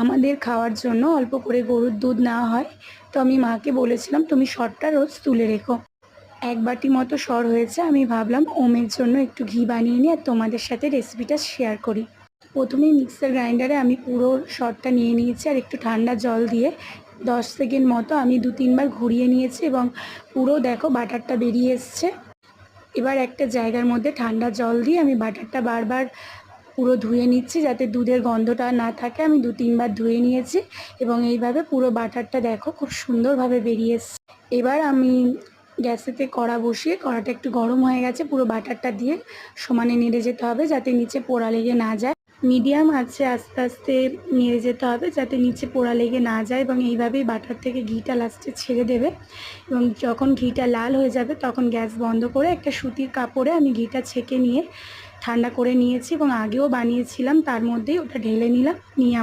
আমাদের খাওয়ার জন্য অল্প করে গরুর দুধ নেওয়া হয়। তো আমি মাকে বলেছিলাম তুমি সরটা রোজ তুলে রেখো। 1 বাটি মতো সর হয়েছে। আমি ভাবলাম ওমের জন্য একটু ঘি বানিয়ে নিই আর তোমাদের সাথে রেসিপিটা শেয়ার করি। প্রথমেই মিক্সার গ্রাইন্ডারে আমি পুরো সরটা নিয়ে নিয়েছি আর একটু ঠান্ডা জল দিয়ে 10 সেকেন্ড মতো আমি 2-3 বার ঘুরিয়ে নিয়েছি এবং পুরো দেখো বাটারটা বেরিয়ে এসছে। এবার একটা জায়গার মধ্যে ঠান্ডা জল দিয়ে আমি বাটারটা বারবার পুরো ধুয়ে নিচ্ছি যাতে দুধের গন্ধটা না থাকে। আমি 2-3 বার ধুয়ে নিয়েছি এবং এইভাবে পুরো বাটারটা দেখো খুব সুন্দরভাবে বেরিয়ে এসছে। এবার আমি গ্যাসেতে কড়া বসিয়ে কড়াটা একটু গরম হয়ে গেছে, পুরো বাটারটা দিয়ে সমানে নেড়ে যেতে হবে যাতে নিচে পোড়া লেগে না যায়। মিডিয়াম আছে আস্তে আস্তে নেড়ে যেতে হবে যাতে নিচে পোড়া লেগে না যায় এবং এইভাবেই বাটার থেকে ঘিটা লাস্টে ছেড়ে দেবে এবং যখন ঘিটা লাল হয়ে যাবে তখন গ্যাস বন্ধ করে একটা সুতির কাপড়ে আমি ঘিটা ছেঁকে নিয়ে ঠান্ডা করে নিয়েছি এবং আগেও বানিয়েছিলাম, তার মধ্যেই ওটা ঢেলে নিলাম। নিয়ে